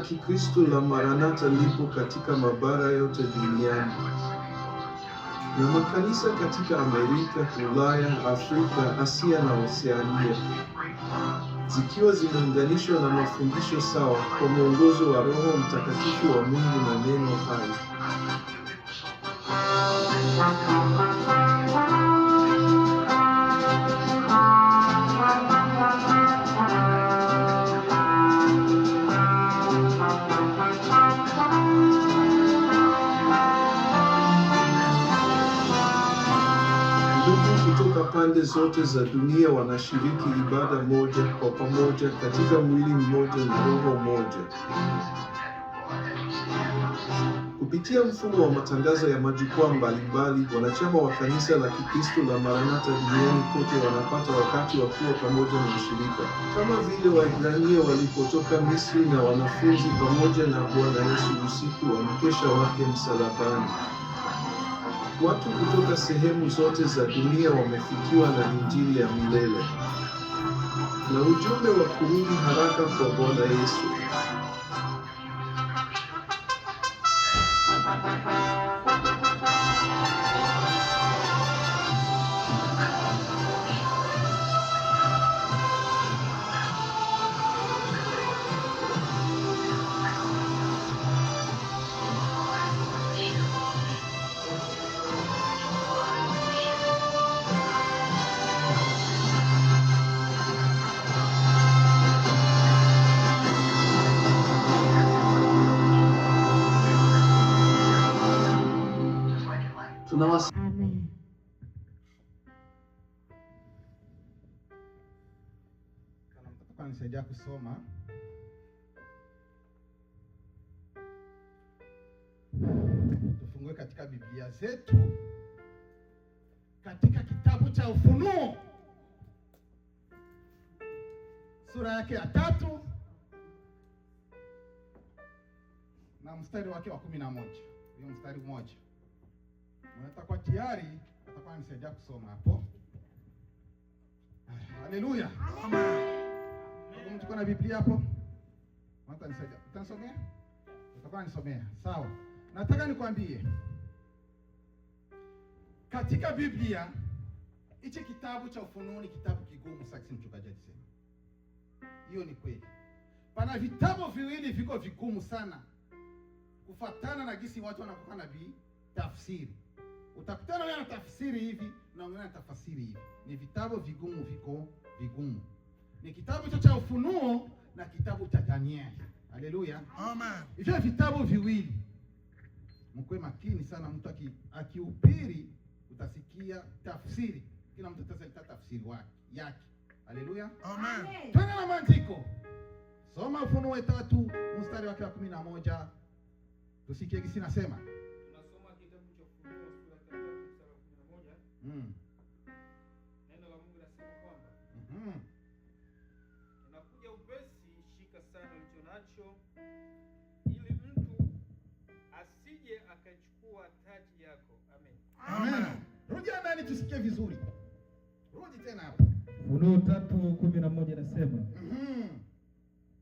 Kikristo la Maranatha lipo katika mabara yote duniani, na makanisa katika Amerika, Ulaya, Afrika, Asia na Oseania, zikiwa zimeunganishwa na mafundisho sawa kwa mwongozo wa Roho Mtakatifu wa Mungu na neno hai. Kutoka pande zote za dunia wanashiriki ibada moja kwa pamoja katika mwili mmoja na roho moja. Kupitia mfumo wa matangazo ya majukwaa mbalimbali, wanachama wa kanisa la Kikristo la Maranatha duniani kote wanapata wakati wa kuwa pamoja na ushirika, kama vile Waebrania walipotoka Misri na wanafunzi pamoja na Bwana Yesu usiku wa mkesha wake msalabani. Watu kutoka sehemu zote za dunia wamefikiwa na Injili ya milele na ujumbe wa kurudi haraka kwa Bwana Yesu. Amen. Kana mtoto anisaidia kusoma. Tufungue katika Biblia zetu katika kitabu cha Ufunuo sura yake ya 3 na mstari wake wa 11. Hiyo mstari mmoja. Unatakuwa tayari, atakuwa anisaidia kusoma hapo. Haleluya. Amen. Mtu kuna Biblia hapo? Mata nisaidia. Utanisomea? Utakuwa anisomea. Sawa. Nataka nikwambie, katika Biblia hichi kitabu cha Ufunuo ni kitabu kigumu sana, mchungaji alisema. Hiyo ni kweli. Pana vitabu viwili viko vigumu sana kufuatana na jinsi watu wanakuwa na tafsiri. Utakutana na tafsiri hivi na wengine na tafsiri hivi. Ni vitabu vigumu, viko vigumu. Ni kitabu cha Ufunuo na kitabu cha Danieli. Haleluya. Amen. Hivyo vitabu viwili. Mkwe makini sana, mtu akihubiri utasikia tafsiri. Kila mtu atasema tafsiri yake. Haleluya. Amen. Twende na maandiko. Soma Ufunuo 3 mstari wake wa 11. Tusikie kisi nasema. Tunasoma kitabu cha Ufunuo sura ya 3 mstari wa 11. Neno la Mungu linasema kwamba inakuja upesi, shika sana ulicho nacho, ili mtu asije akachukua taji yako. Amen. Amen. Rudi ndani tusikie vizuri. Rudi tena hapo. Ufunuo 3:11 nasema.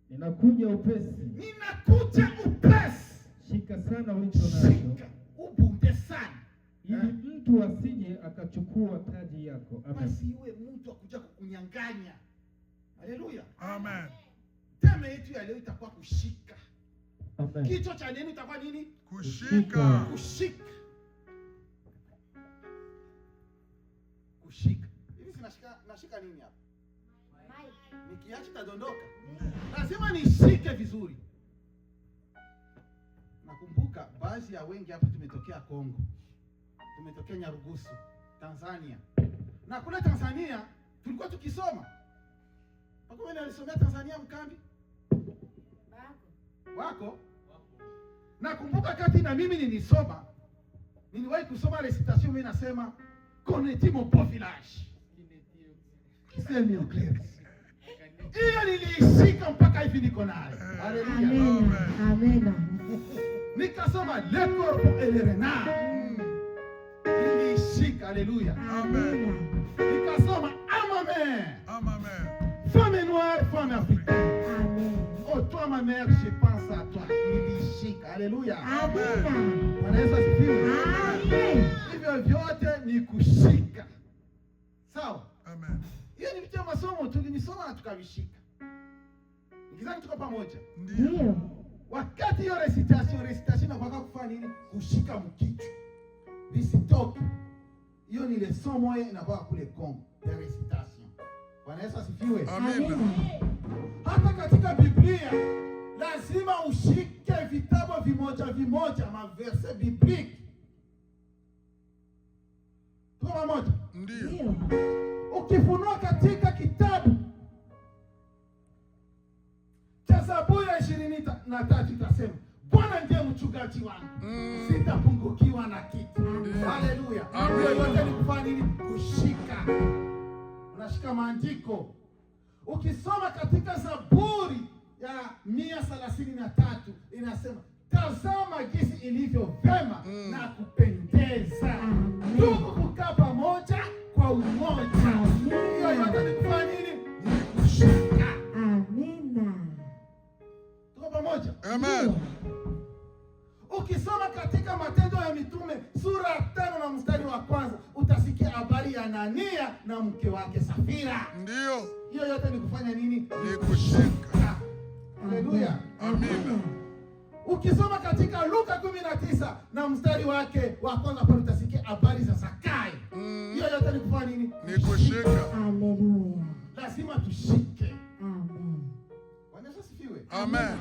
Ninakuja upesi. Ninakuja upesi. Shika sana ulicho nacho. Ubunde sana. Ili mtu asije akachukua taji yako. Amen. Basi iwe mtu akuja kukunyang'anya. Haleluya. Amen. Teme yetu ya leo itakuwa kushika. Amen. Kichwa cha neno itakuwa nini? Kushika. Kushika. Kushika. Hivi nashika nini hapa? Nikiacha tadondoka. Lazima nishike vizuri. Nakumbuka baadhi ya wengi hapa tumetokea Kongo. Tumetokea Nyarugusu, Tanzania. Na kule Tanzania tulikuwa tukisoma. Wako wale walisomea Tanzania mkambi? Wako? Nakumbuka kati na mimi nilisoma. Niliwahi kusoma recitation mimi nasema connais-tu mon beau village? C'est mieux clair. Hiyo nilishika mpaka hivi niko nayo. Haleluya. Amen. Nikasoma le corbeau et le renard. Nilishika, haleluya. Amen. Nikasoma ama mère. Amen. Femme noire, femme africaine. Amen. Oh toi ma mère, je pense à toi. Haleluya. Amina. Bwana Yesu asifiwe. Amen. Hivyo vyote ni kushika. Sawa? Amen. Hiyo ni vitu vya masomo tulinisoma na tukavishika. Ngizani tuko pamoja. Ndio. Wakati hiyo recitation na kwa kufanya nini? Kushika mkichwa. Visitoke. Hiyo ni ile somo inakuwa kule Kongo ya recitation. Bwana Yesu asifiwe. Amina. Hata katika Biblia lazima ushike vitabu vimoja maverse biblique. Tuko pamoja? Ndio. Ukifunua katika kitabu cha Zaburi ya 23 itasema Bwana ndiye mchungaji wangu, sitapungukiwa na kitu. Haleluya. Hiyo yote ni kufanya nini? Kushika. Unashika maandiko. Ukisoma katika Zaburi ya 133 inasema tazama jinsi ilivyo vema na kupendeza ndugu kukaa pamoja kwa umoja. Hiyo yote ni kufanya nini? Ni kushika. Amina. Tuko pamoja? Amen. Ukisoma katika Matendo ya Mitume sura ya 5 na mstari wa 1 utasikia habari ya Anania na mke wake Safira. Ndio. Hiyo yote ni kufanya nini? Ni kushika. Haleluya. Amina. Ukisoma katika Luka 19 na mstari wake wa 1 pale utasikia habari za Zakayo. Hiyo yote ni kufanya nini? Ni kushika. Haleluya. Lazima tushike. Amen. Bwana Yesu asifiwe. Amen.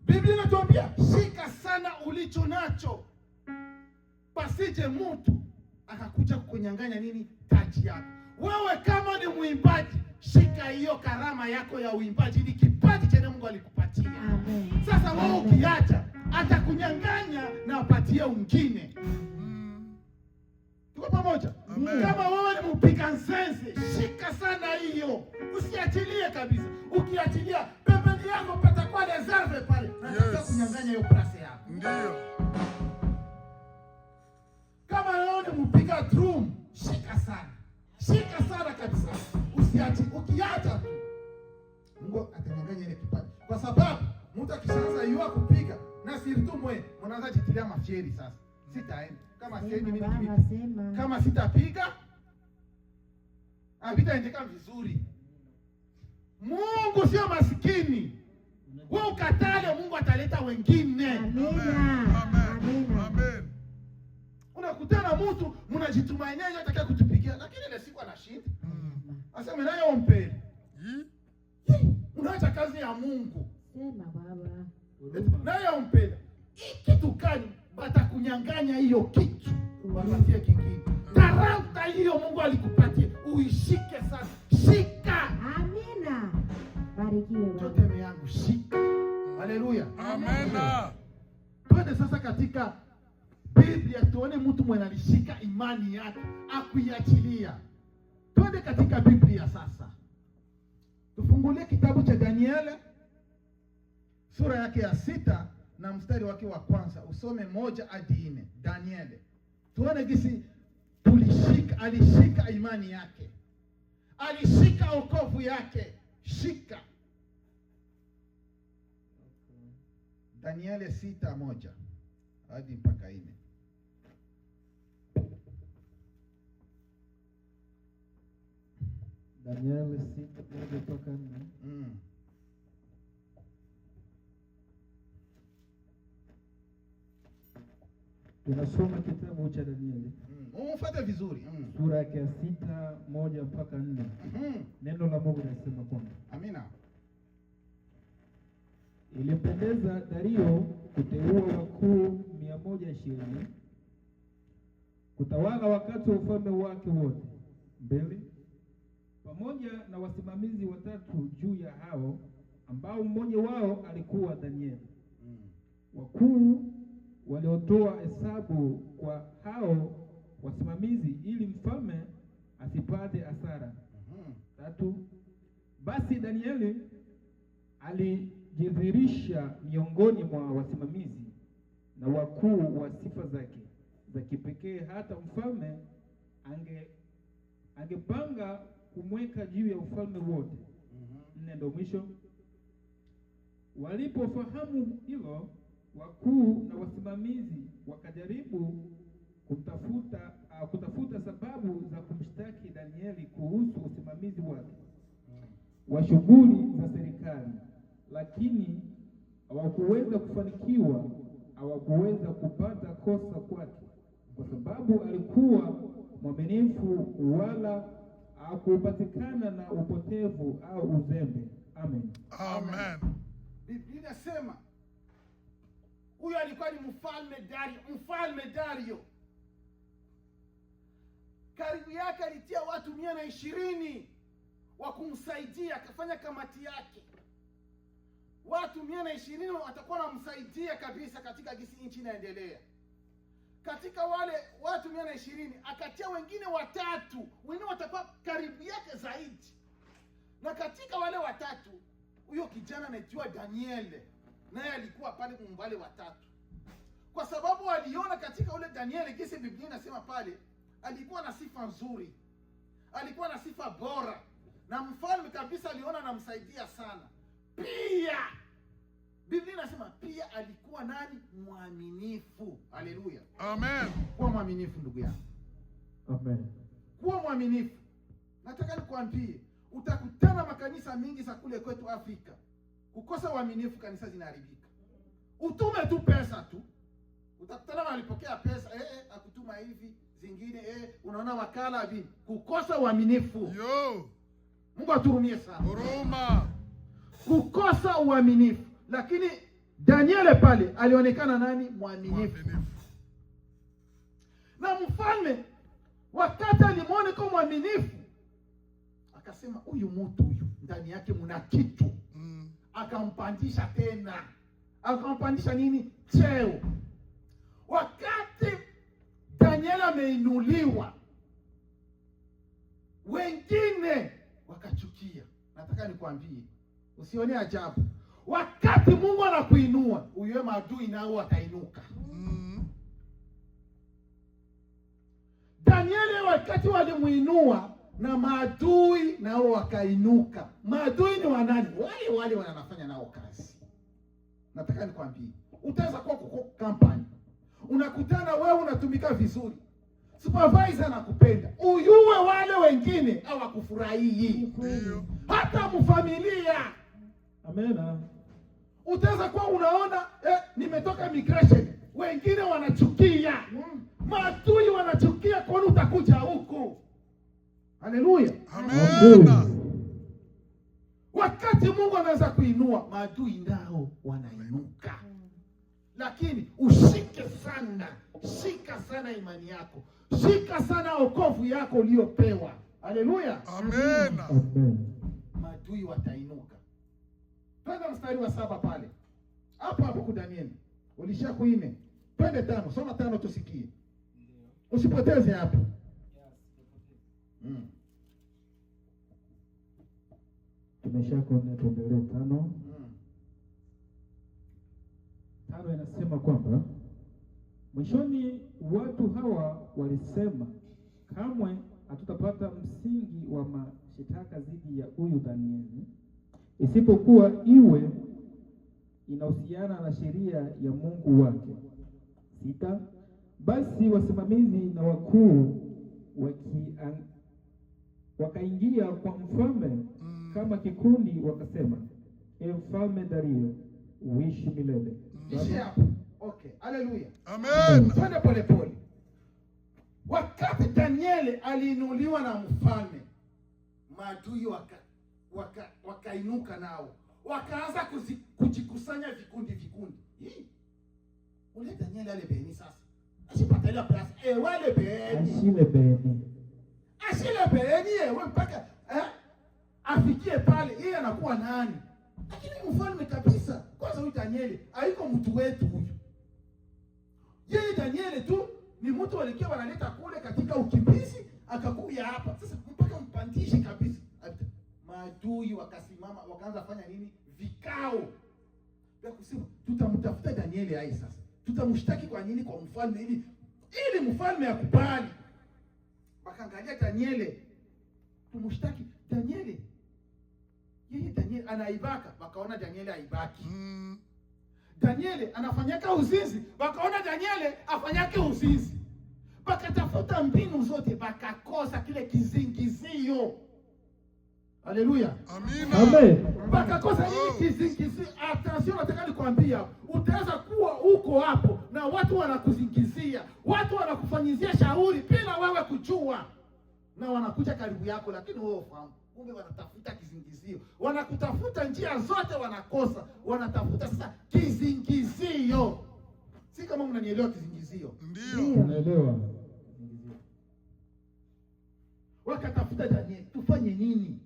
Biblia inatuambia shika sana ulicho nacho, pasije mtu akakuja kukunyang'anya nini? Taji yako. Wewe kama ni mwimbaji, shika hiyo karama yako ya uimbaji, ni kipaji chenye Mungu alikupatia. Amen. Sasa wewe ukiacha, atakunyang'anya na apatie mwingine. Tuko pamoja? Amen. Kama wewe ni mpiga nsense, shika sana hiyo, usiachilie kabisa. Ukiachilia pembeni yako patakuwa reserve pale, na nataka kunyang'anya hiyo place yako. Ndio. Kama wewe ni mpiga drum, shika sana kabisa, usiachi. Ukiacha tu, Mungu atanyang'anya ile kipaji, kwa sababu mtu akishaanza yua kupiga na sirtu mwe mnaanza jitilia mafieri. Sasa sitaenda kama siendi mimi kama sitapiga havitaendeka vizuri. Mungu sio masikini. Wewe ukatale, Mungu ataleta wengine. Amina. Amen. Unakutana mtu mnajitumainia yeye atakaye kutupigia, lakini ile siku anashinda. Asema naye ompeni. Unaacha kazi ya Mungu. Sema baba. Naye ompeni. Kitu gani batakunyang'anya hiyo kitu? Wapatie kingine. Talanta hiyo Mungu alikupatia, uishike sana. Shika. Amina. Barikiwe Chote baba. yangu shika. Haleluya. Amen. Twende sasa katika Biblia tuone mtu mwenye alishika imani yake akuiachilia. Twende katika Biblia sasa. Tufungulie kitabu cha Danieli sura yake ya 6 na mstari wake wa 1. Usome 1 hadi 4. Danieli. Tuone jinsi alishika imani yake. Alishika wokovu yake. Shika. Danieli 6:1 hadi mpaka 4. Danieli 6:1 mpaka 4. Tunasoma kitabu cha Danieli. Umfuate vizuri. Sura yake ya 6:1 mpaka 4. Neno la Mungu linasema kwamba Amina. ilimpendeza Dario kuteua wakuu 120 kutawala wakati wa ufalme wake wote mbele, pamoja na wasimamizi watatu juu ya hao, ambao mmoja wao alikuwa Danieli. Wakuu waliotoa hesabu kwa hao wasimamizi ili mfalme asipate hasara. 3. Basi Danieli alijidhihirisha miongoni mwa wasimamizi na wakuu wa sifa zake za kipekee, hata mfalme angepanga kumweka juu ya ufalme wote. 4 ndio mwisho. Walipofahamu hilo, wakuu na wasimamizi wakajaribu kutafuta sababu za kumshtaki Danieli kuhusu usimamizi wake wa shughuli za serikali, lakini hawakuweza kufanikiwa. Hawakuweza kupata kosa kwake, kwa sababu alikuwa mwaminifu, wala hakupatikana na upotevu au uzembe. Amen. Amen. Biblia inasema huyo alikuwa ni mfalme Dario. Karibu yake alitia watu 120 wa kumsaidia, akafanya kamati yake. Watu 120 watakuwa wanamsaidia kabisa katika gisi nchi inaendelea. Katika wale watu 120 akatia wengine watatu, wengine watakuwa karibu yake zaidi. Na katika wale watatu, huyo kijana anaitwa Danieli, naye alikuwa pale wale watatu. Kwa sababu aliona katika ule Danieli, kisi Biblia inasema pale, alikuwa na sifa nzuri, alikuwa na sifa bora, na mfalme kabisa aliona anamsaidia sana. Pia Biblia inasema pia alikuwa nani? Mwaminifu. Haleluya. Amen. Kuwa mwaminifu ndugu yangu. Amen. Kuwa mwaminifu. Nataka nikwambie, utakutana makanisa mingi za kule kwetu Afrika. Kukosa uaminifu, kanisa zinaharibika. Utume tu pesa tu. Utakutana walipokea pesa, akutuma hivi, zingine unaona wakala hivi. Kukosa uaminifu. Yo. Mungu aturumie sana. Huruma. Kukosa uaminifu. Lakini Danieli pale alionekana nani? Mwaminifu. Na mfalme wakati alimwona kama mwaminifu, akasema huyu mtu huyu ndani yake mna kitu. Akampandisha tena. Akampandisha nini? Cheo. Wakati Danieli ameinuliwa, wengine wakachukia. Nataka nikwambie, usione ajabu. Wakati Mungu anakuinua, uwe maadui nao watainuka. Danieli wakati walimuinua, na maadui nao wakainuka. Maadui ni wanani? Wale wanafanya nao kazi. Nataka nikwambie, utaweza kuwa kuko kampani, unakutana wewe unatumika vizuri, supervisor anakupenda, uyue wale wengine hawakufurahii. Hata mfamilia. Amena. Utaweza kuwa unaona nimetoka migration, wengine wanachukia. Maadui wanachukia kwa nini utakuja huko. Haleluya. Amen. Wakati Mungu anaweza kuinua, maadui nao wanainuka. Lakini ushike sana, shika sana imani yako, shika sana wokovu yako uliyopewa. Haleluya. Amen. Maadui watainuka. Twende mstari wa 7 pale. Hapo kwa Danieli. Ulisha kuine. Twende 5, soma 5 tusikie. Usipoteze hapo. Tumeshakuona, tuendelee 5. 5 inasema kwamba mwishoni watu hawa walisema, kamwe hatutapata msingi wa mashitaka dhidi ya huyu Danieli, isipokuwa iwe inahusiana na sheria ya Mungu wake. 6. Basi wasimamizi na wakuu wakaingia kwa mfalme kama kikundi, wakasema, Mfalme Dario, uishi milele. Okay, haleluya. Amen. Twende pole pole. Wakati Danieli aliinuliwa na mfalme, maadui wakainuka nao, wakaanza kujikusanya vikundi. Ule Danieli ale beni sasa. Asipata ile place. Wale beni. Ashile beni wewe mpaka afikie pale, yeye anakuwa nani? Lakini mfalme kabisa. Kwanza huyu Danieli haiko mtu wetu huyu. Yeye Danieli tu ni mtu alikia wanaleta kule katika ukimbizi, akakuja hapa. Sasa mpaka mpandishe kabisa. Maadui wakasimama, wakaanza fanya nini? Vikao. Ya kusema tutamtafuta Danieli hai sasa. Tutamshtaki kwa nini kwa mfalme ili mfalme akubali. Wakaangalia Danieli. Tumshtaki Danieli. Yeye Danieli anaibaka, wakaona Danieli aibaki. Mm. Danieli anafanyaka uzinzi, wakaona Danieli afanyake uzinzi. Bakatafuta mbinu zote, bakakosa kile kizingizio. Haleluya. Amina. Amen. Bakakosa hii kizingizio. Attention, nataka nikwambia, utaweza kuwa huko hapo na watu wanakuzingizia, watu wanakufanyizia shauri bila wewe kujua, na wanakuja karibu yako, lakini wewe ufahamu. Kumbe wanatafuta kizingizio, wanakutafuta njia zote, wanakosa, wanatafuta sasa kizingizio. Si kama mnanielewa kizingizio? Ndio. Unaelewa? Wakatafuta Danieli, tufanye nini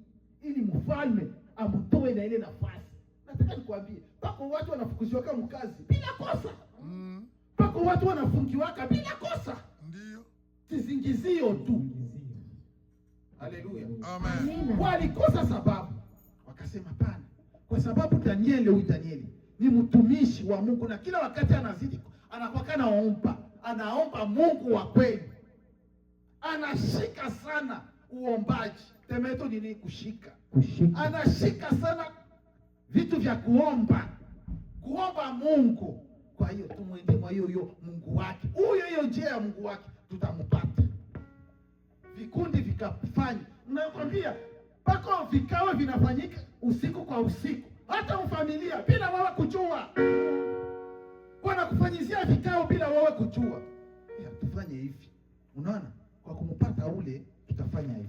ili mfalme amtoe na ile nafasi? Nataka nikwambie, pako watu wanafukuziwaka mkazi bila kosa. Mm. Pako watu wanafungiwaka bila kosa. Ndio. Kizingizio tu. Haleluya. Amen. Amina. Walikosa sababu, wakasema pana, kwa sababu huyu Danieli ni mtumishi wa Mungu, na kila wakati anazidi anakuwa anaomba Mungu wa kweli, anashika sana uombaji. Temeto nini? Kushika. Anashika sana vitu vya kuomba Mungu. Kwa hiyo tumwende mwa hiyo Mungu wake, hiyo njia ya Mungu wake tutampata. Vikundi vikafanya, nakwambia pako vikao vinafanyika usiku kwa usiku, hata familia bila wewe kujua, wanakufanyizia vikao bila wewe kujua. Tufanye hivi, unaona, kwa kumpata ule tutafanya hivi.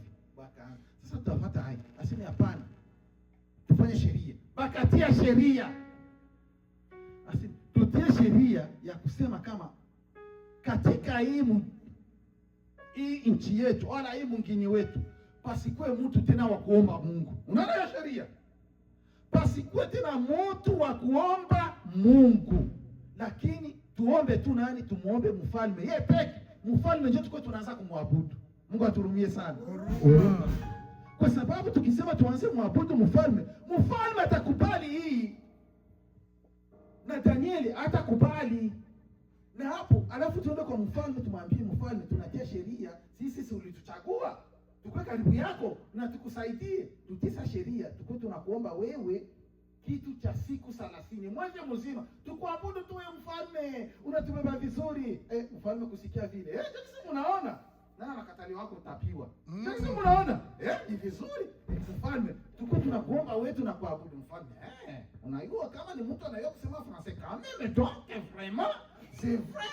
Sasa tutapata hai, aseme hapana, tufanye sheria. Bakatia sheria, aseme tutie sheria ya kusema kama katika hii nchi yetu wala hii mwingine wetu pasikwe mtu tena wa kuomba Mungu. Unaona hiyo sheria? Pasikwe tena mtu wa kuomba Mungu, lakini tuombe tu nani? Tumuombe mfalme yeye peke. Mfalme ndio tukao tunaanza kumwabudu. Mungu aturumie sana. Kwa sababu tukisema tuanze kumwabudu mfalme atakubali hii, na Danieli atakubali. Na hapo alafu tuende kwa mfalme, tumwambie mfalme, tunatia sheria, sisi ulituchagua tukue karibu yako na tukusaidie, tutisa sheria, tukue tunakuomba wewe kitu cha siku 30 mwezi mzima tukuabudu tu. Wewe mfalme unatubeba vizuri. Mfalme kusikia vile, sisi unaona nana nakatali wako utapiwa. Sisi unaona ni vizuri mfalme, tukue tunakuomba wewe tunakuabudu. Mfalme unajua kama ni mtu anayeo kusema français quand même, donc vraiment c'est vrai,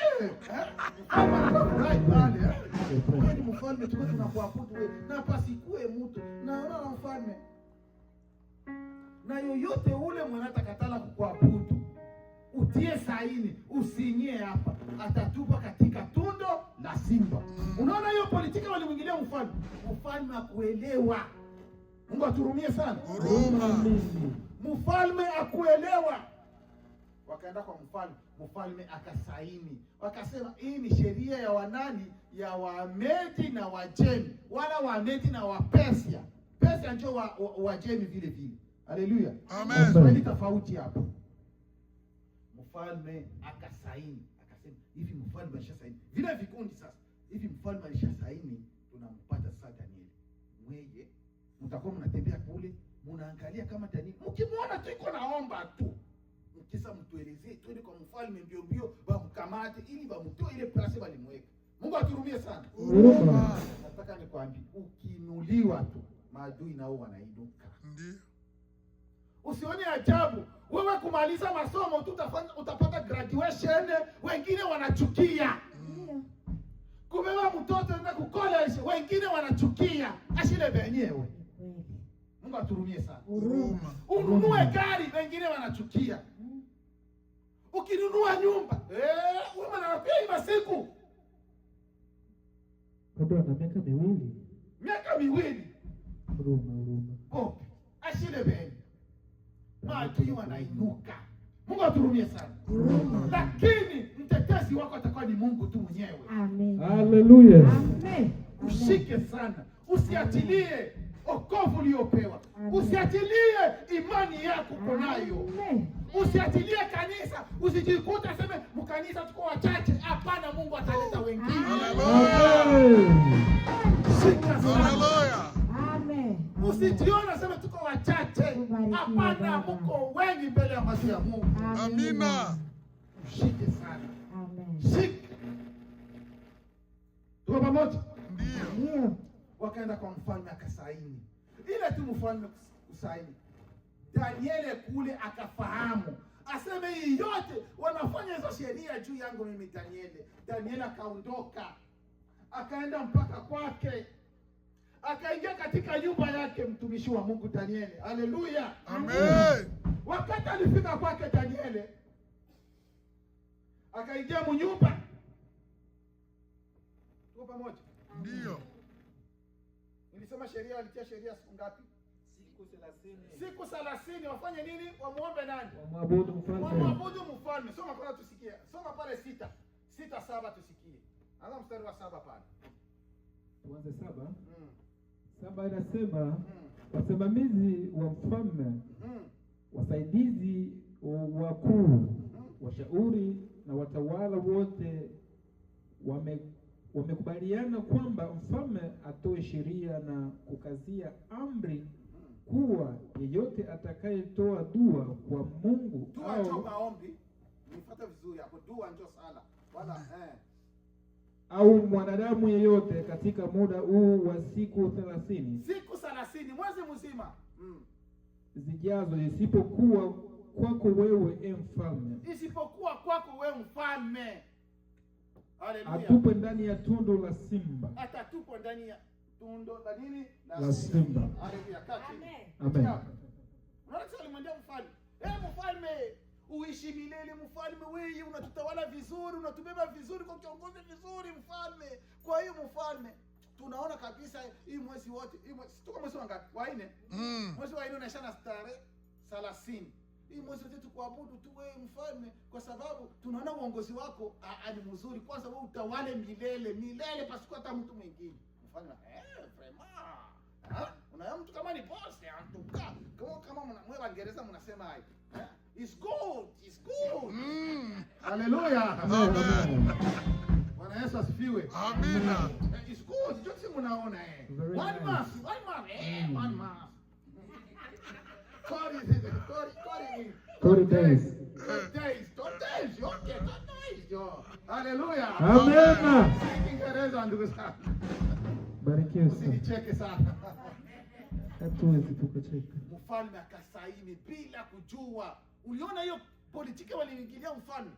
ni mfalme tukue tunakuabudu wewe, na pasikue mtu na mfalme na yoyote ule mwana atakatala kukuabudu, utie saini, usinyie hapa, atatupa katika tundo la simba. Unaona hiyo politika walimwingilia mfalme. Mfalme akuelewa. Mungu aturumie sana. Mfalme akuelewa. Wakaenda kwa mfalme, mfalme akasaini. Wakasema hii ni sheria ya wanani? Ya Wamedi na Wajemi, wala Wamedi na Wapersia. Persia ndio Wajemi vile vile. Haleluya. Amen. Swali tofauti hapo. Mfalme akasaini, akasema hivi mfalme alishasaini. Vile vikundi sasa. Hivi mfalme alishasaini, tunampata sasa Danieli. Mweye mtakuwa mnatembea kule, mnaangalia kama Danieli. Mkimwona tu iko naomba tu, mkisa mtuelezee twende kwa mfalme mbio bamkamate ili bamtoe ile place walimweka. Mungu aturumie sana. Nataka nikwambie, ukiinuliwa tu maadui nao wanainuka. Ndio. Usione ajabu wewe kumaliza masomo tu utapata graduation, wengine wanachukia. Kubeba mtoto na kucollege, wengine wanachukia. Ashile benyewe. Mungu aturumie sana. Ununue gari, wengine wanachukia. Ukinunua nyumba, wewe unapia hii siku. Kabla na miaka miwili. Huruma. Ashile benyewe. Maadui wanainuka. Mungu aturumie sana. Lakini mtetezi wako atakuwa ni Mungu tu mwenyewe. Amen. Haleluya. Amen. Ushike sana. Usiachilie wokovu uliopewa. Usiachilie imani yako unayo. Usiachilie kanisa. Usijikute sema mkanisa tuko wachache. Hapana, Mungu ataleta wengine. Shika sana. Hallelujah. Amen. Usijiona sema tuko wachache. Hapana, mko wengi mbele ya macho ya Mungu. Amina. Mshike sana. Amen. Shike. Tuko pamoja? Ndio. Ndio. Wakaenda kwa mfalme akasaini. Ile tu mfalme kusaini, Danieli kule akafahamu, aseme hii yote wanafanya hizo sheria juu yangu mimi Danieli. Danieli akaondoka, akaenda mpaka kwake, akaingia katika nyumba yake, mtumishi wa Mungu Danieli. Haleluya. Amen. Wakati alifika kwake Danieli, akaingia mnyumba. Tuko pamoja? Ndio. Nilisema sheria, walitia sheria siku ngapi? Siku 30. Siku 30. Wafanye nini? Wamuombe nani? Wamwabudu mfalme. Wamwabudu mfalme. Soma kwa tusikie. Soma pale 6:7 tusikie. Anza mstari wa 7 pale. Tuanze 7. 7 Mm. inasema wasimamizi wa mfalme, Mm. wasaidizi wakuu, washauri na watawala wote wamekubaliana kwamba mfalme atoe sheria na kukazia amri kuwa yeyote atakayetoa dua kwa Mungu Dua ndio maombi. Nifuata vizuri hapo. Dua ndio sala. Wala au mwanadamu yeyote katika muda huu wa siku 30 siku 30 mwezi mzima. zijazo, isipokuwa kwako wewe mfalme, Isipokuwa kwako wewe mfalme. Haleluya. atupwe ndani ya tundu la simba. Atatupwa ndani ya tundo la nini? La simba. Haleluya. Kati. Amen. Unaona alimwambia mfalme, mfalme, uishi milele mfalme, wewe unatutawala vizuri, unatubeba vizuri, kwa kiongozi vizuri mfalme. Kwa hiyo mfalme, tunaona kabisa hii mwezi wote, hii mwezi tuko mwezi wangapi? Wa 4. Mwezi wa 4 unaishana tarehe 30. Hii mwezi wote tukuabudu tu wewe mfalme, kwa sababu tunaona uongozi wako ni mzuri. Kwanza wewe utawale milele pasipo hata mtu mwingine. Mfalme, vraiment. Unaona mtu kama ni boss, antuka. Kama mwe Waingereza mnasema hai. It's good. Haleluya. Amen. Bwana Yesu asifiwe. Amina. It's good. Jote mnaona Very One nice. month. One month. Kori. 40 days. 12 days. Okay, 12 days. Yo. Haleluya. Amen. Kiingereza ndugu zangu. Barikiwe sana. Usinicheke sana. Hatuwezi tukacheka. Mfalme akasaini bila kujua. Uliona hiyo politiki waliingilia mfalme,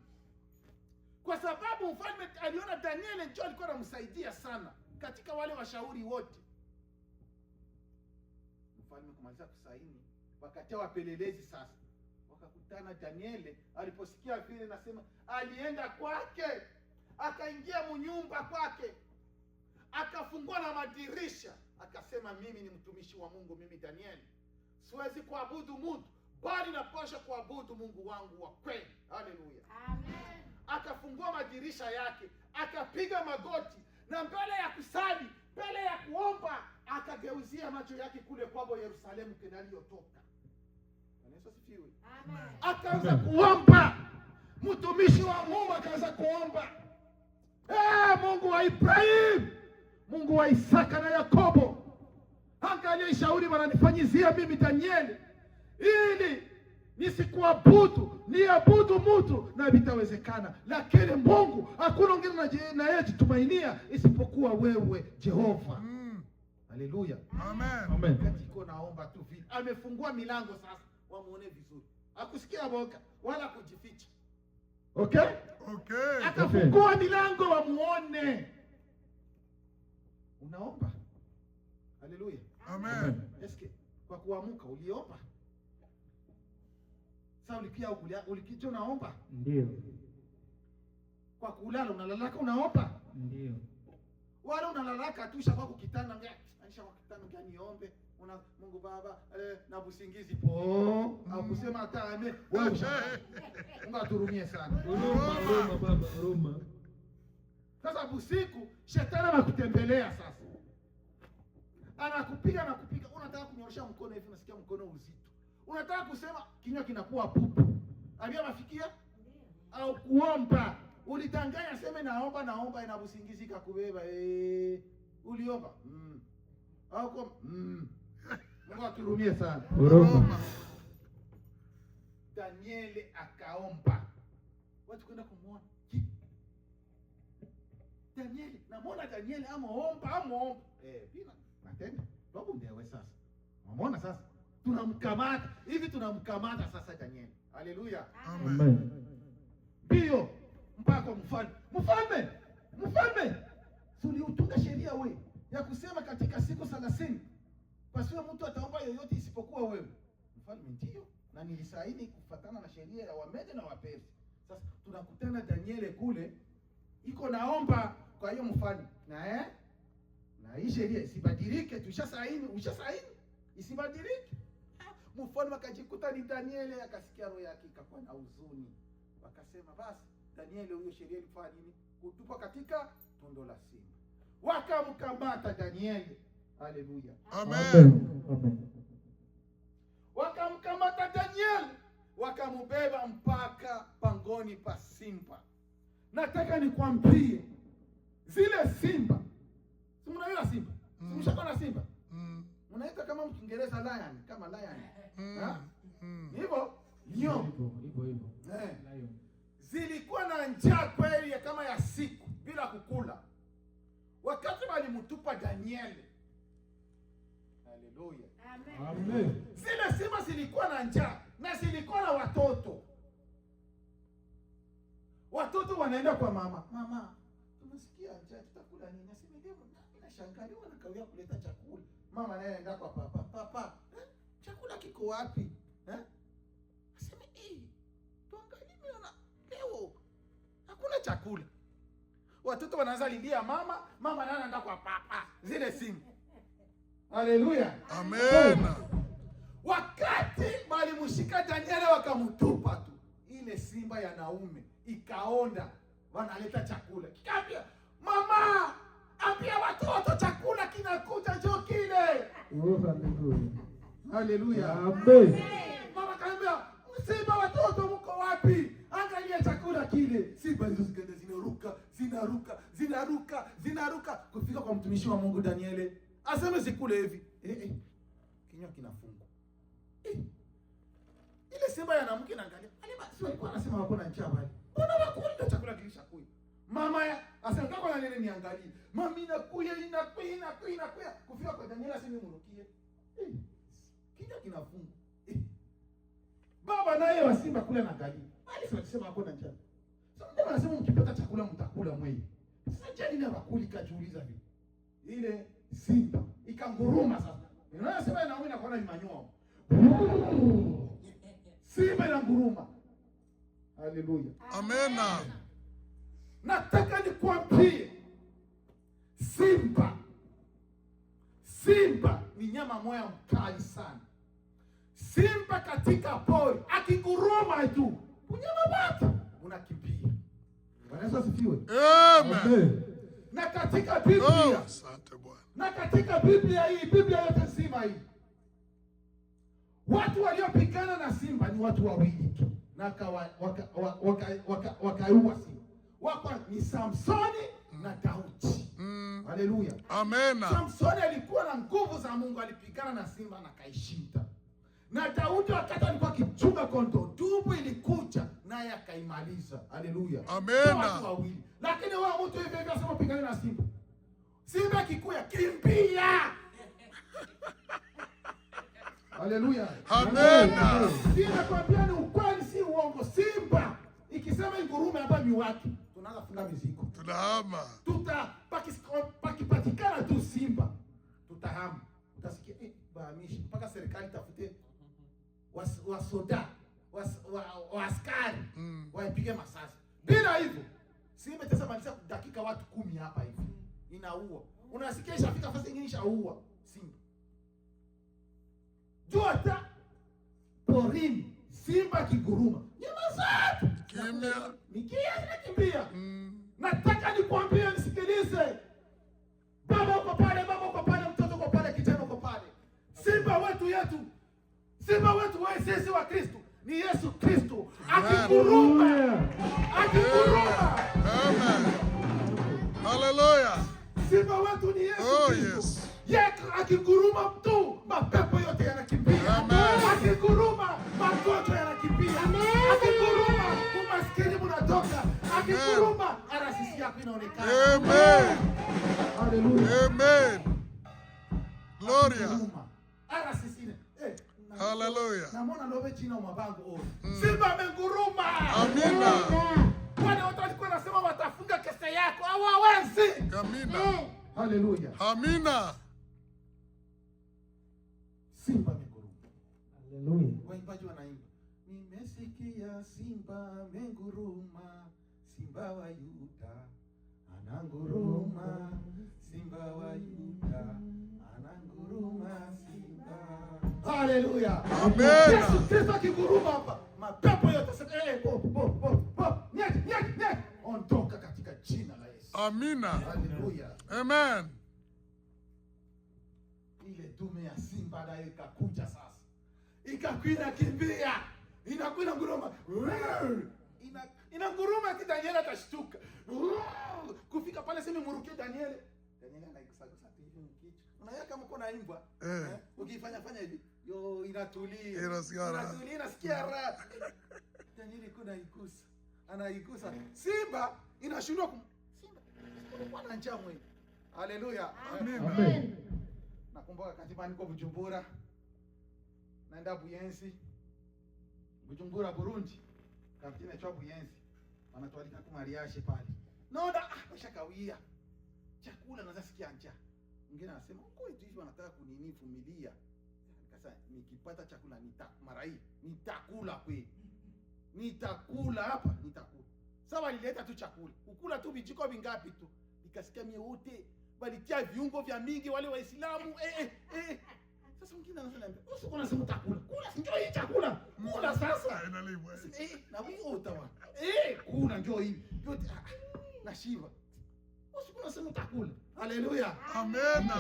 kwa sababu mfalme aliona Danieli ndio alikuwa anamsaidia sana katika wale washauri wote. Mfalme kumaliza kusaini, wakatia wapelelezi sasa, wakakutana. Danieli aliposikia vile, nasema alienda kwake, akaingia mnyumba kwake, akafungua na madirisha, akasema mimi ni mtumishi wa Mungu, mimi Danieli siwezi kuabudu mtu, bali napaswa kuabudu Mungu wangu wa kweli. Haleluya. Amen. Akafungua madirisha yake, akapiga magoti, na mbele ya kusali, mbele ya kuomba, akageuzia macho yake kule kwao Yerusalemu kenaliyotoka. Yesu asifiwe. Amen. Akaanza kuomba. Mtumishi wa Mungu akaanza kuomba. Mungu wa Ibrahim, Mungu wa Isaka na Yakobo, angalia shauri wananifanyizia mimi Danieli, ili nisikuabudu, niabudu mtu, na vitawezekana. Lakini Mungu hakuna mwingine na yeye jitumainia isipokuwa wewe Jehova. Haleluya. Amen. Katiko naomba tu vile. Amefungua milango sasa, wamuone vizuri. Hakusikia boga wala kujificha. Okay? Okay. Akafungua milango wamuone. Unaomba. Haleluya. Amen. Eske kwa kuamka uliomba? Sasa ulikicho unaomba? Ndio. Kwa kulala unalalaka unaomba? Ndio. Wala unalalaka tu shaka kwa kitanda ngani? Aisha kwa kitanda ngani niombe? Una Mungu Baba na busingizi po au kusema hata ame wewe Mungu aturumie sana. Huruma baba, huruma. Sasa busiku shetani anakutembelea sasa. Anakupiga, unataka kunyorosha mkono hivi, unasikia mkono uzito. Unataka kusema kinywa kinakuwa pupu. Abia mafikia? Au kuomba. Ulidanganya sema naomba ina busingizi kakubeba. Uliomba? Au kwa Mungu aturumie sana. Huruma. Danieli akaomba. Watu kwenda kumuona. Danieli, namuona Danieli ameomba. Pina. Natenda. Babu ndewe sasa. Unaona sasa? Tunamkamata. Hivi tunamkamata sasa Danieli. Haleluya. Amen. Bio mpaka mfalme. Mfalme. Ulitunga sheria wewe ya kusema katika siku 30 pasiwe mtu ataomba yoyote isipokuwa wewe. Mfalme ndio, na nilisaini kufuatana na sheria ya Wamede na Wapersi. Sasa tunakutana Danieli kule iko naomba, kwa hiyo mfalme na hii sheria isibadilike, ushasaini isibadilike. Mfalme akajikuta ni Danieli, akasikia roho yake ikakuwa na huzuni. Wakasema basi Danieli, huyo sheria ilifanya nini? Kutupa katika tondo la simba. Wakamkamata Danieli. Haleluya. Amen. Wakamkamata Danieli, wakamubeba mpaka pangoni pa simba. Nataka nikwambie zile simba. Si mnaona simba? Mshakona simba? Mnaita kama Kiingereza lion, kama lion. Hivyo hivyo. Lion. Zilikuwa na njaa kweli kama ya siku bila kukula. Wakati walimtupa Danieli. Haleluya. Amen. Zile simba zilikuwa na njaa na zilikuwa na watoto. Watoto wanaenda kwa mama. Mama, tunasikia njaa, tutakula nini? Nasema ndio, nashangaa wanakawia kuleta chakula. Mama naye anaenda kwa papa. Papa, chakula kiko wapi? Nasema tuangalie leo hakuna chakula. Watoto wanaanza lilia mama naye anaenda kwa papa. Zile simba. Haleluya. Amen. Wakati walimshika Danieli wakamtupa tu, ile simba ya naume ikaonda, wanaleta chakula. Kikaambia, mama, ambia watoto chakula kinakuja, njoo kile. Haleluya. Amen. Mama kaambia, simba, watoto mko wapi? Angalia chakula kile. Simba hizo zikaenda zinaruka kufika kwa mtumishi wa Mungu Danieli. Aseme sikule hivi. Kinywa kinafungwa. Ile simba yanamke na angalia. Sio alikuwa anasema wako na njaa bali. Mbona wakula chakula kilishakuja? Mama asema kwa nini niangalie? Mami inakuya kufika kwa Danieli aseme murukie. Kinywa kinafungwa. Baba naye wa simba kule anaangalia. Alisema wako na njaa. Sasa anasema mkipata chakula mtakula mwenyewe. Sasa njaa nini bakuli kajiuliza hivi. Ile simba ikanguruma sasa. Unaona simba inauma na kuona manyoya. Simba inanguruma. Haleluya. Amen. Nataka nikwambie simba ni nyama moya mkali sana. Simba katika pori akinguruma tu, unyama watu unakimbia. Bwana Yesu asifiwe. Amen. Na katika Biblia, asante Bwana. na katika Biblia hii, Biblia yote nzima hii, watu waliopigana na simba ni watu wawili tu, na wakaua simba. Wako ni Samsoni na Daudi. Haleluya. Amen. Samsoni alikuwa na nguvu za Mungu, alipigana na simba na kaishinda. Na Daudi wakati alikuwa akichunga kondoo, dubu ilikuja naye akaimaliza. Haleluya. Amen. Watu wawili. Lakini wao mtu hivi hivi asema pigana na simba. Simba kikuya kimbia. Haleluya. Amen. Ninakwambia ni ukweli, si uongo. Simba ikisema ingurume hapa miwaki, tunaanza funga mizigo. Tunahama. Pakipatikana tu simba, tutahama. Utasikia bahamishi mpaka serikali tafute wasoda askari waipige masasi. Bila hivyo simba itasababisha dakika watu 10 hapa hivi inaua. Unasikia ishafika fasi nyingine ishaua simba. Jota porini simba kiguruma, nyama zote Kimya. nikia zinakimbia. Nataka nikwambie, nisikilize. Baba uko pale, mtoto uko pale, kijana uko pale. Simba wetu wewe sisi wa Kristo ni Yesu Kristo. Akiguruma. Amen. Hallelujah. Simba wetu ni Yesu Kristo. Yes. Yeye akiguruma tu, mapepo yote yanakimbia. Amen. Akiguruma, magonjwa yanakimbia. sisi yako inaonekana. Amen. Haleluya. Amen. Gloria. Nguruma. Ara sisi. Hallelujah. Namona lobe china mabango o. Simba amenguruma. Amina. Wale watu walikuwa nasema watafunga kesa yako hawawezi. Amina. Haleluya. Amina. Simba amenguruma. Haleluya. Waimbaji wanaimba. Nimesikia simba amenguruma, simba wa Yuda ananguruma, simba wa Yuda ananguruma, simba. Haleluya. Amen. Yesu Kristo akinguruma hapa, mapepo yote sema pop. Nyek. Ondoka katika jina la Yesu. Amina. Haleluya. Amen. Ile dume ya simba nayo ikakuja sasa. Ikakwenda kimbia. Inakwenda nguruma. Inanguruma ki Daniel atashtuka. Kufika pale sema muruke Daniel. Daniel anaigusagusa hivi mkichwa. Unaweka kama uko naimbwa. Ukifanya hivi. Yo inatulia. Inatulia inasikia raha. Daniel iko naigusa. Anaigusa. Simba inashindwa Simba ana njaa mwili. Haleluya. Amen. Nakumbuka katiba niko Bujumbura. Naenda Buyenzi. Bujumbura Burundi. Kapteni cha Buyenzi. Wanatualika kwa mariage pale. Naona washakawia. Chakula naanza sikia njaa. Mwingine anasema uko hivi wanataka kunini vumilia. Sasa nikipata chakula mara hii nitakula kweli. Nitakula hapa, nitakula. Sasa walileta tu chakula. Ukula tu vijiko vingapi tu. Nikasikia mie wote walitia viungo vya mingi wale Waislamu. Sasa mwingine anasema usiku unasema utakula. Kula njoo hii chakula. Kula sasa. Na mimi utawa. Kula njoo hivi. Yote na shiva. Usiku unasema utakula. Haleluya. Amen.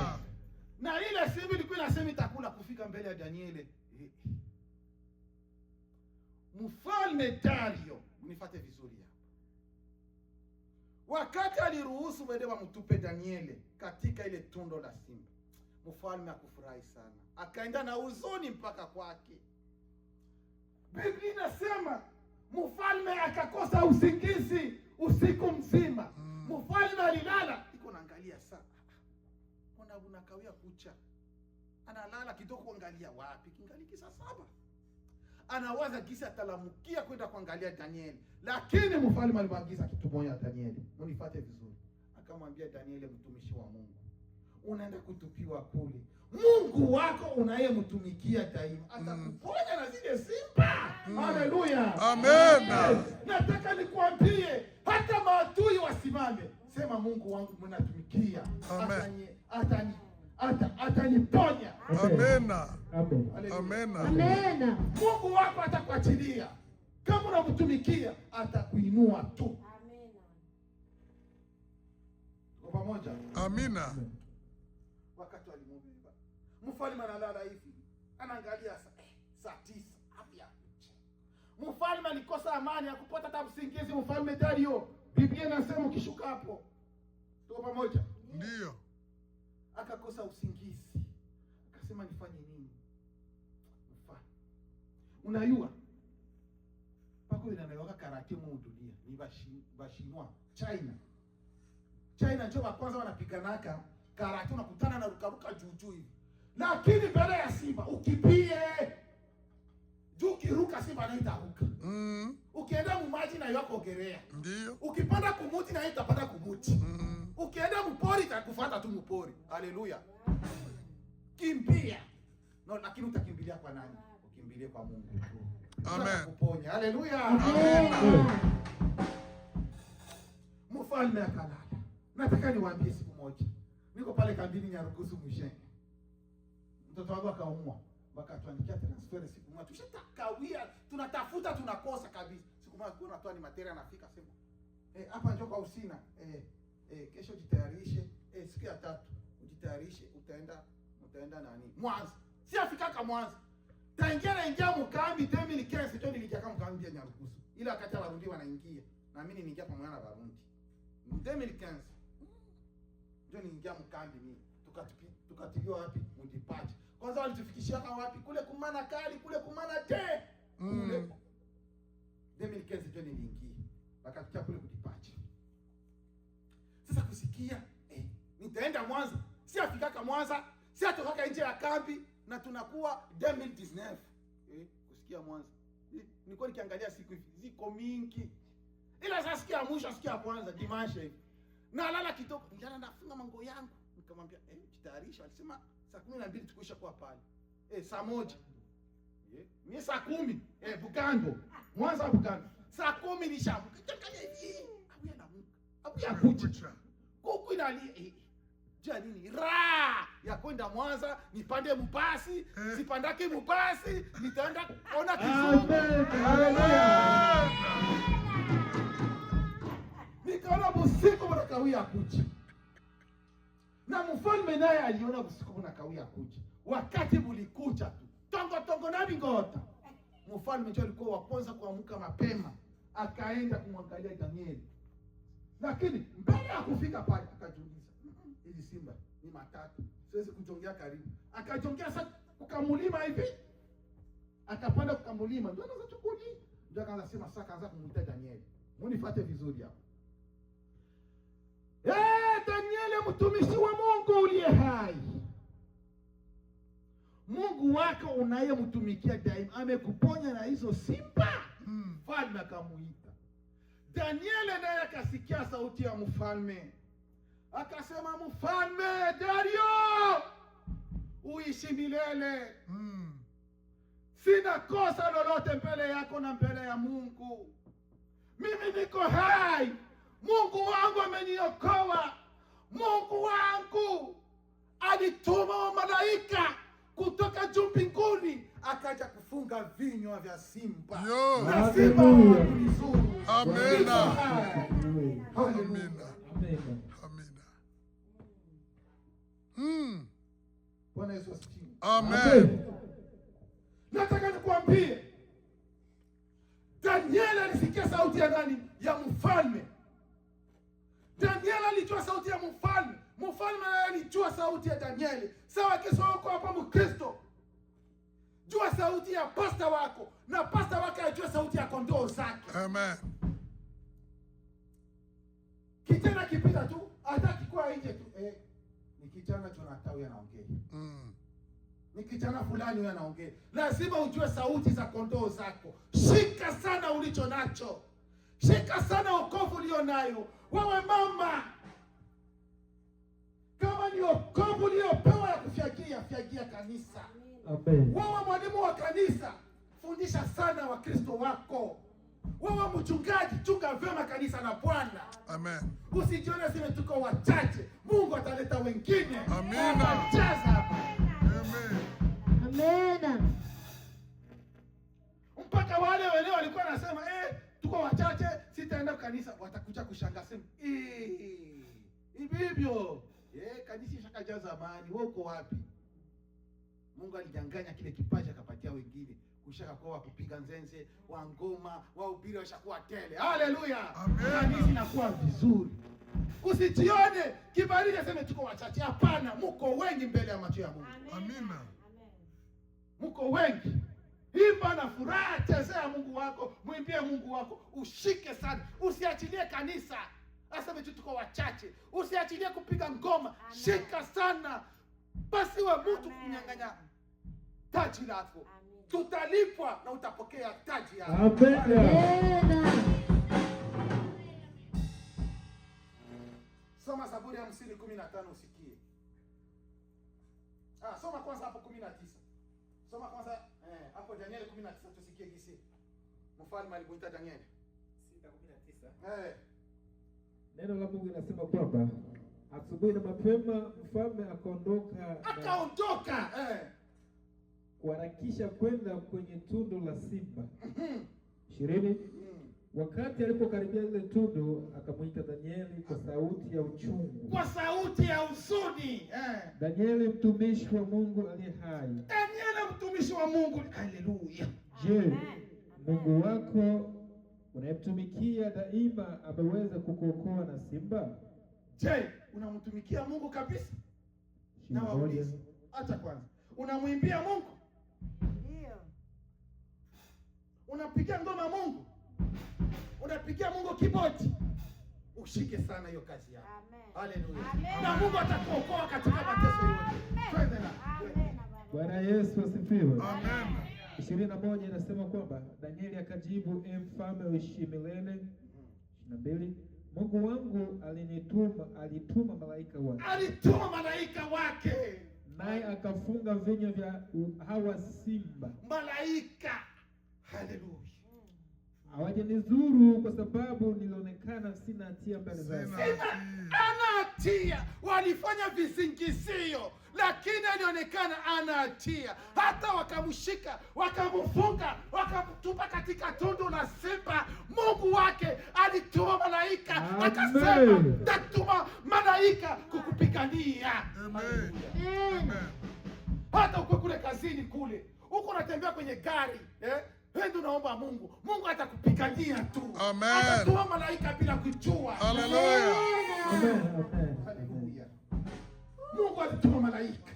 Na ile sema ilikuwa inasema itakula kufika mbele ya Danieli. Mfalme Dario, mnifuate vizuri hapa. Wakati aliruhusu wende wamtupe Danieli katika ile tundo la simba, mfalme akufurahi sana. Akaenda na huzuni mpaka kwake. Biblia inasema mfalme akakosa usingizi usiku mzima. Mfalme alilala, iko naangalia saa. Mbona unakawia kucha? Analala kidogo kuangalia wapi? Kingaliki saa 7. Anawaza gisa atalamukia kwenda kuangalia Danieli. Lakini mfalme alimwagiza kitu moja Danieli. Mnifuate vizuri. Akamwambia Danieli, mtumishi wa Mungu, unaenda kutupiwa kule. Mungu wako unayemtumikia daima atakuponya na zile simba. Haleluya. Amen. Nataka nikwambie hata maadui wasimame. Sema Mungu wangu mnatumikia. Ataniponya. Amen. Amen. Amen. Mungu wako atakuachilia. Kama unamtumikia atakuinua tu. Amen. Tuko pamoja? Amina. Wakati walimubeba, mfalme analala hivi, anaangalia saa 9 afya. Mfalme alikosa amani, hakupata hata usingizi. Mfalme Dario, Biblia inasema ukishuka hapo. Tuko pamoja? Ndio. Akakosa usingizi. Akasema nifanye nini? Mfalme, unajua pako inanayoka karate mu dunia ni bashinwa China ndio wa kwanza wanapiganaka karate, unakutana na rukaruka juu hivi. Lakini mbele ya simba ukipie juu kiruka simba na itaruka. Ukienda mu maji na yako ogerea. Ndio. Ukipanda kumuti na itapanda kumuti. Ukienda mpori itakufuata tu mpori. Haleluya. Kimbia. No, lakini utakimbilia kwa nani? Ukimbilie kwa Mungu. Amen. Kuponya. Haleluya. Amen. Mfalme akalala. Nataka niwaambie siku moja. Niko pale kambini Nyarugusu Mshenge. Mtoto wangu akaumwa. Wakatuandikia transfer siku moja. Tushatakawia, tunatafuta tunakosa kabisa. Siku moja kuna toa ni material anafika sema. Hapa njoo kwa usina. Kesho jitayarishe. Siku ya 3 ujitayarishe, utaenda nani? Mwanza. Si afika kama Mwanza. Taingia mkambi 2015 ndio nilikia kama mkambi ya Nyarugusu. Ila wakati warudi wanaingia. Na mimi niingia pamoja na Warundi. 2015 ndio niingia mkambi mimi. Tukatiliwa wapi? Mdipachi. Kwanza walitufikishia kama wapi? Kule kumana kali, kule kumana te. Kule 2015 ndio niliingia. Wakatukia kule kudipachi. akasikia nitaenda Mwanza. Si afikaka Mwanza, si atokaka nje ya kambi na tunakuwa 2019. Kusikia Mwanza. Nilikuwa nikiangalia siku hivi ziko mingi. Ila sasa sikia mwisho, sikia kwanza dimanche hivi. Na lala kitoko, nilala nafunga mango yangu. Nikamwambia jitayarisha. Alisema saa 12 tukisha kuwa pale. Saa 1. Ni saa 10. Bukando. Mwanza Bukando. Saa 10 nishamuka. Nikaangalia hivi. Abuya na Mungu. Abuya kucha. Kuku inalia. Jua nini? Ra! Ya kwenda Mwanza, nipande mbasi, sipandake mbasi, nitaenda ona kizungu. Nikaona busiku mnakawia kuja. Na mfalme naye aliona busiku mnakawia kuja. Wakati bulikuja tu. Tongo na bingota. Mfalme ndio alikuwa wa kwanza kuamka mapema. Akaenda kumwangalia Danieli. Lakini mbele ya kufika pale akajiuliza, hizi simba ni matatu, siwezi kujongea karibu. Akajongea sasa kukamulima hivi. Akapanda kukamulima, ndio anaanza chukuli. Ndio akaanza sema sasa, akaanza kumuita Danieli. Munifuate vizuri hapo. Danieli, mtumishi wa Mungu uliye hai. Mungu wako unayemtumikia daima amekuponya na hizo simba. Mfalme akamuita. Danieli naye akasikia sauti ya mfalme. Akasema, mfalme Dario, uishi milele. Sina kosa lolote mbele yako na mbele ya Mungu. Mimi niko hai. Mungu wangu ameniokoa. Mungu wangu alituma malaika kutoka juu mbinguni akaja kufunga vinywa vya simba. Na simba wakunizuru. Amina. Amina. Bwana Yesu asifiwe. Amen. Nataka nikwambie, Danieli alisikia sauti ya nani? Ya mfalme. Danieli alijua sauti ya mfalme. Mfalme alijua sauti ya Danieli. Sawa, kesho wako hapa Mkristo, jua sauti ya pasta wako, na pasta wako ajua sauti ya kondoo zake. Amen. Kijana kipita tu, hataki kwa nje tu. Ni kijana Jonathan anaongea. Ni kijana fulani huyo anaongea. Lazima ujue sauti za kondoo zako. Shika sana ulicho nacho. Shika sana wokovu ulio nayo. Wewe mama, kama ni wokovu uliopewa ya kufyagia kanisa. Amen. Wewe mwalimu wa kanisa, fundisha sana Wakristo wako. Wewe mchungaji, chunga vyema kanisa la Bwana. Amen. Usijione sisi tuko wachache. Mungu ataleta wengine. Amina. Jaza hapa. Amen. Amen. Mpaka wale wenyewe walikuwa nasema tuko wachache, sitaenda kanisa, watakuja kushangaa sema hivyo. Kanisa shakaja zamani, wewe uko wapi? Mungu alijanganya kile kipaji akapatia wengine. Kushaka kwa kupiga nzenze, wa ngoma, wa ubiri washakuwa tele. Haleluya. Kanisa inakuwa vizuri. Usijione kibali nasema tuko wachache. Hapana, mko wengi mbele ya macho ya Mungu. Amina. Mko wengi. Imba na furaha, chezea Mungu wako, mwimbie Mungu wako, ushike sana. Usiachilie kanisa aseme tuko wachache. Usiachilie kupiga ngoma. Shika sana. Basi wa mtu kunyang'anya taji lako. Tutalipwa na utapokea taji yako. Amen. Soma Zaburi ya 50:15 usikie. Soma kwanza hapo 19. Soma kwanza hapo Danieli 19 tusikie gisi mfalme alipoita Danieli. 6:19. Neno la Mungu linasema kwamba asubuhi na mapema mfalme akaondoka kuharakisha kwenda kwenye tundu la simba. 20. Wakati alipokaribia ile tundu akamwita Danieli kwa sauti ya uchungu, kwa sauti ya huzuni. Danieli mtumishi wa Mungu aliye hai. Danieli mtumishi wa Mungu. Haleluya. Je, Mungu wako unayemtumikia daima ameweza kukuokoa na simba? Je, unamtumikia Mungu kabisa? Na waulize. Acha kwanza. Unamwimbia Mungu? Ndio. Unapigia ngoma Mungu? Unapigia Mungu kiboti? ushike sana hiyo kazi yako. Amen. Haleluya. Amen. Na Mungu atakuokoa katika mateso yote. Twende na. Amen. Bwana Yesu asifiwe. Amen. 21 inasema kwamba Danieli akajibu, mfalme uishi milele. 22, Mungu wangu alituma malaika wake, naye akafunga vinywa vya hawa simba. Malaika. Haleluya. Hawajanizuru kwa sababu nilionekana sina hatia mbele zake. Ana hatia. Walifanya visingizio, lakini alionekana ana hatia. Hata wakamshika, wakamfunga, wakamtupa katika tundu la simba. Mungu wake alituma malaika. Amen. Akasema, natuma malaika kukupigania. Amen. Amen. Hata uko kule kazini kule, uko unatembea kwenye gari, wewe unaomba Mungu, Mungu atakupigania tu. Amen. Atatuma malaika bila kujua. Hallelujah. Amen. Amen. Haleluya. Mungu alituma malaika.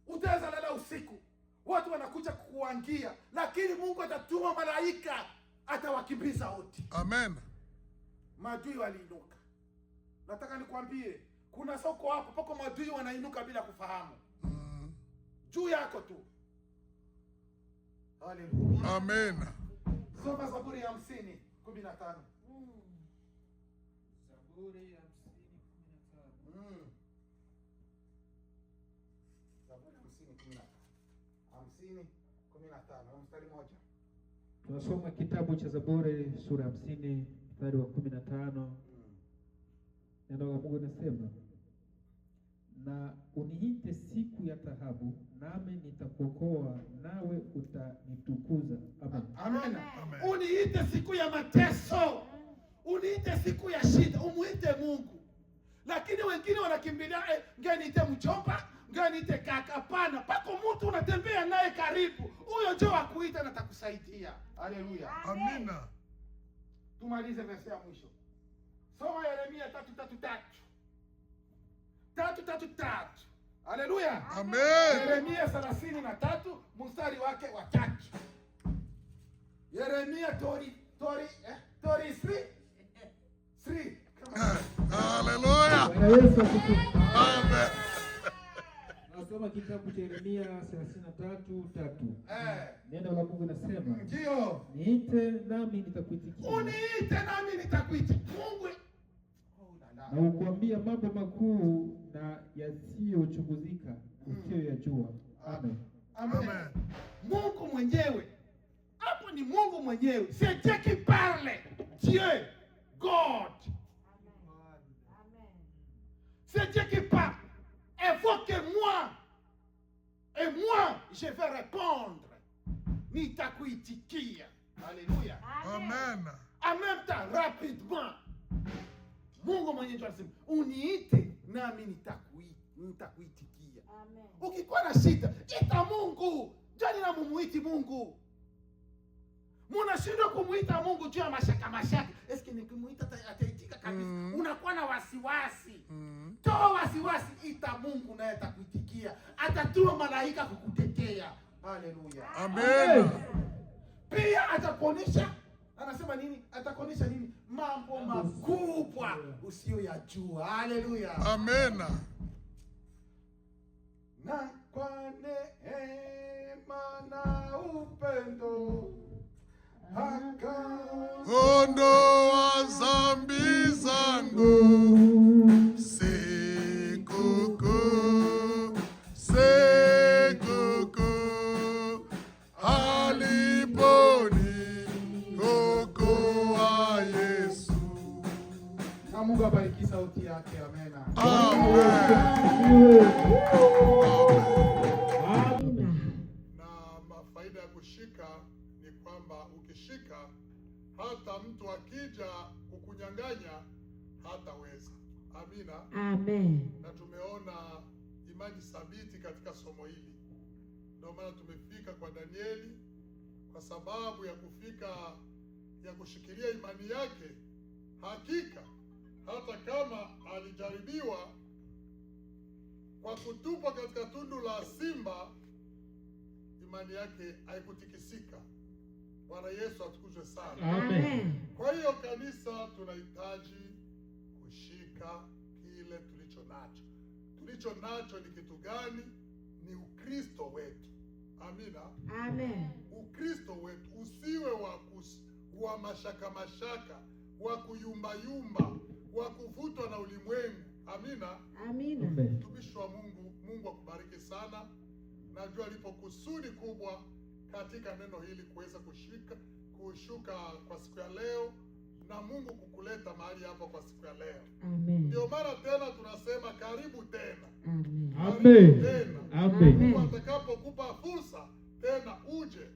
Utaweza lala usiku, watu wanakuja kukuangia, lakini Mungu atatuma malaika, atawakimbiza wote. Amen. Maadui waliinuka. Nataka nikwambie, kuna soko hapo pako maadui wanainuka bila kufahamu. Juu yako tu. Haleluya. Amen. Soma Zaburi ya 50:15. Zaburi ya 50:15. Zaburi 50:15. Mstari moja. Tunasoma kitabu cha Zaburi sura 50 mstari wa 15. Neno la Mungu linasema, na uniite siku ya taabu, nami nitakuokoa, nawe utanitukuza. Amen. Amen. Amen. Uniite siku ya mateso, uniite siku ya shida, umuite Mungu. Lakini wengine wanakimbilia ngeniite mjomba, ngeniite kaka. Hapana, pako mtu unatembea naye karibu, huyo ndio akuita na atakusaidia. Haleluya. Amina. Tumalize verse ya mwisho. Soma Yeremia 3:3. 3:3. Haleluya. Amen. Yeremia 33 mstari wake wa 3. Yeremia 3. Hallelujah. Bwana Yesu asifiwe. Amen. Nasoma kitabu cha Yeremia 33:3. Eh. Neno la Mungu linasema, Ndio. niite nami nitakuitikia, Uniite nami nitakuita. Mungu. na ukuambia mambo makuu na yasiyochunguzika usiyoyajua. Amen. Amen. Amen. Mungu mwenyewe. Hapo ni Mungu mwenyewe. C'est Dieu qui parle. Dieu. God. C'est Dieu qui parle. Évoquez-moi. Et moi, je vais répondre. Nitakuitikia. Alléluia. Amen. En même temps, rapidement. Mungu mwenyewe ndio anasema, uniite nami nitakuitikia. Amen. Ukikuwa na shida, ita Mungu. Jani na mumuiti Mungu. Munashindwa kumuita Mungu juu ya mashaka. Eske nikimuita ataitika kabisa? Unakuwa na wasiwasi. Toa wasiwasi, ita Mungu naye atakuitikia. Atatuma malaika kukutetea. Haleluya. Amen. Pia atakuonesha, anasema nini? Atakuonesha nini? Mambo makubwa usiyoyajua. Haleluya. Amen. Na kwa neema na upendo Ondoa dhambi zangu, sikukuu aliponiokoa Yesu. na Mungu abariki sauti yake. Amena. Na mafaida ya kushika ni kwamba ukishika, hata mtu akija kukunyang'anya hataweza. Amina. Amen. Na tumeona imani thabiti katika somo hili. Ndio maana tumefika kwa Danieli, kwa sababu ya kushikilia imani yake. Hakika hata kama alijaribiwa kwa kutupwa katika tundu la simba, imani yake haikutikisika, Bwana Yesu atukuzwe sana. Amen. Kwa hiyo kanisa tunahitaji kushika kile tulicho nacho. Tulicho nacho ni kitu gani? Ni Ukristo wetu. Amina. Amen. Ukristo wetu usiwe wa mashaka, wa kuyumba, wa kuvutwa na ulimwengu. Amina. Amina. Mtumishi wa Mungu, Mungu akubariki sana. Najua lipo kusudi kubwa katika neno hili kuweza kushuka kwa siku ya leo, na Mungu kukuleta mahali hapa kwa siku ya leo. Amen. Ndio mara tena tunasema karibu tena. Amen. Amen. Tena. Amen. Mungu atakapokupa fursa tena uje.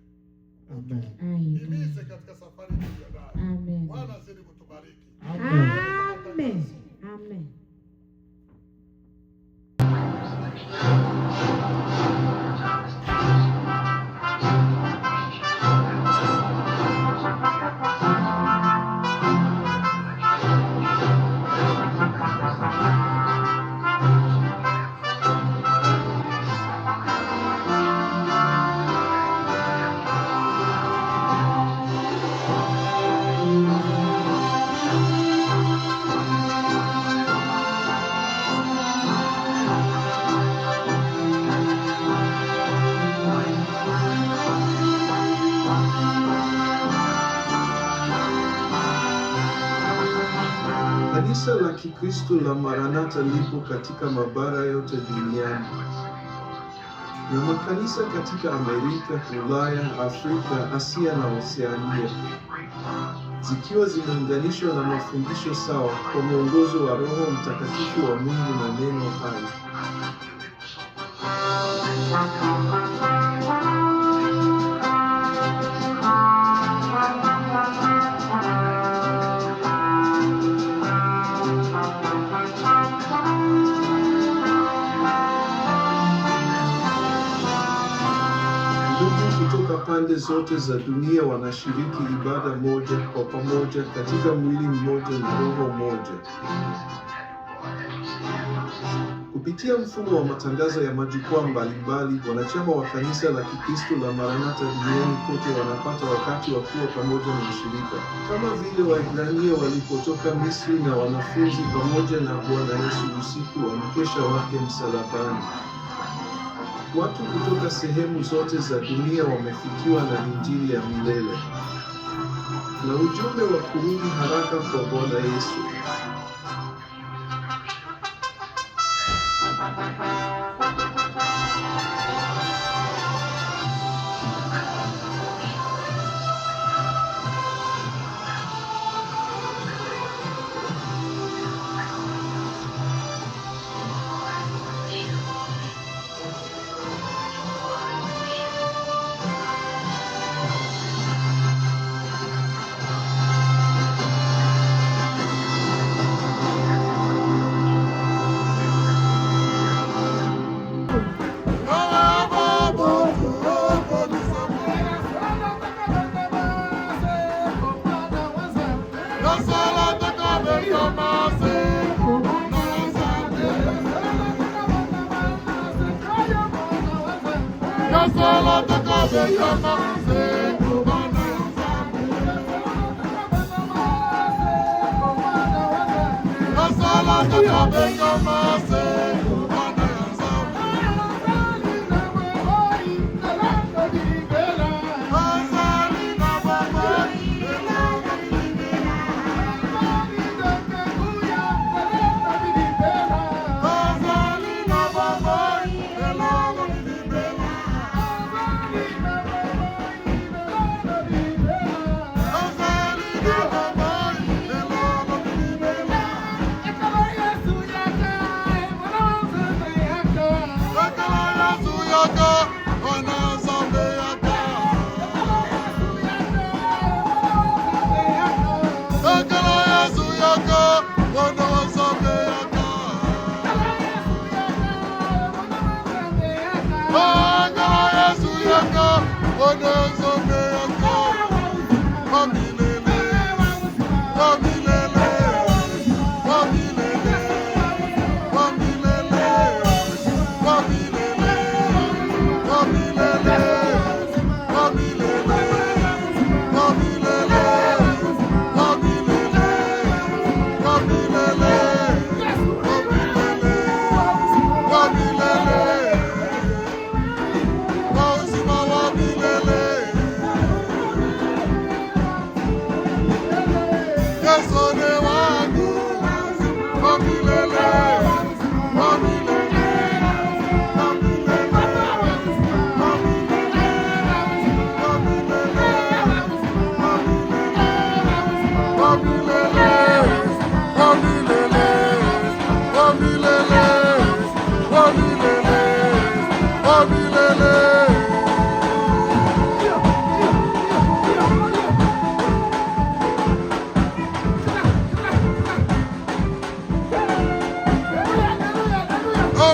Amen. Imize katika safari hii ya ndani. Amen. Bwana azidi kutubariki. Amen. Amen. Amen. Kanisa la Kikristo la Maranatha lipo katika mabara yote duniani, na makanisa katika Amerika, Ulaya, Afrika, Asia na Oceania, zikiwa zimeunganishwa na mafundisho sawa kwa mwongozo wa Roho Mtakatifu wa Mungu na neno hai. Ndugu kutoka pande zote za dunia wanashiriki ibada moja kwa pamoja katika mwili mmoja na roho moja. Kupitia mfumo wa matangazo ya majukwaa mbalimbali, wanachama wa kanisa la Kikristo la Maranatha duniani kote wanapata wakati wa kuwa pamoja na ushirika, kama vile Waebrania walipotoka Misri na wanafunzi pamoja na Bwana Yesu usiku wa mkesha wake msalabani. Watu kutoka sehemu zote za dunia wamefikiwa na Injili ya milele na ujumbe wa kurudi haraka kwa Bwana Yesu.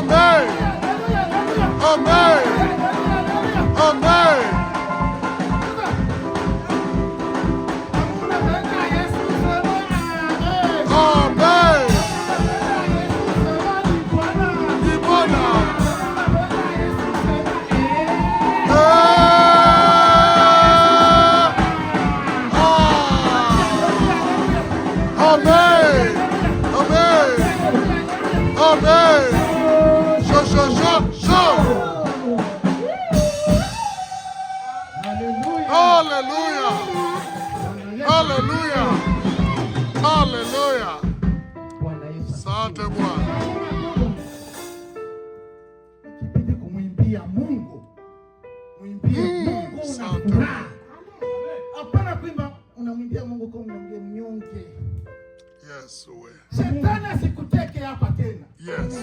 Amen. Amen. Amen. Amen. Ni Bwana. Amen. Amen. Amen. Show. Hallelujah. Hallelujah. Hallelujah. Bwana Yesu. Asante Bwana. Kipindi kumwimbia Mungu. Mwimbie Mungu na Asante. furaha. Hapana kuimba unamwimbia Mungu kama unamwimbia mnyonge. Yes, we. Shetani asikuteke hapa tena. Yes.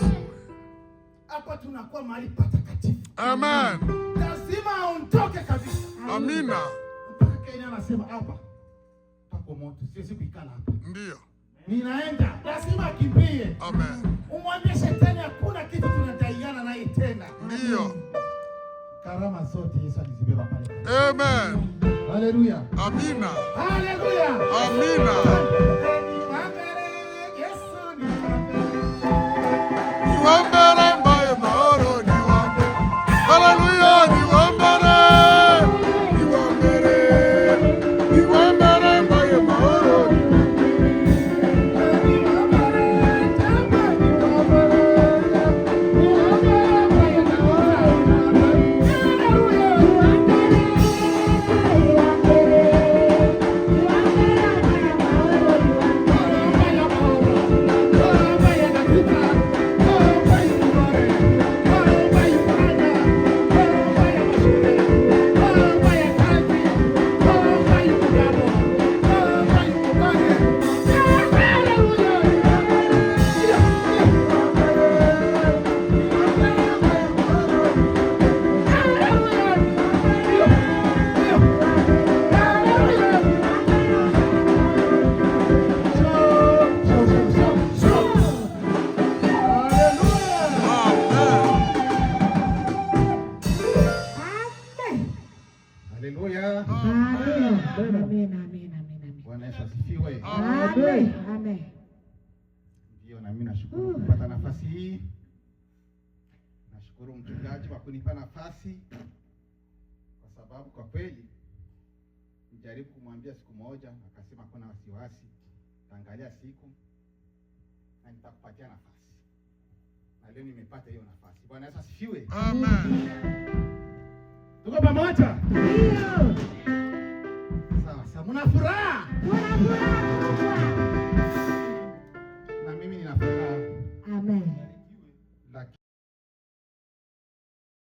Hapa tunakuwa mahali patakatifu. Amen. Lazima aondoke kabisa. Amina. Mpaka Kenya anasema hapa pako moto. Siwezi kuikala hapa. Ndio. Ninaenda. Lazima akimbie. Amen. Umwambie shetani hakuna kitu tunadaiana naye tena. Ndio. Karama zote Yesu alizibeba pale. Amen. Haleluya. Amina. Haleluya. Amina. Niwambere mbaye mahoro niwambere. Hallelujah. Niwambere mbaye mahoro. Haleluya. Amen. Bwana Yesu asifiwe. Amen. Ndio, na mimi nashukuru kupata nafasi hii. Nashukuru mchungaji kwa kunipa nafasi, kwa sababu kwa kweli nijaribu kumwambia siku moja, akasema kuna wasiwasi, taangalia siku na nitakupatia nafasi, na leo nimepata hiyo nafasi. Bwana Yesu asifiwe. Amen. Tuko pamoja? Ndio. Sawa, mna furaha? Furaha.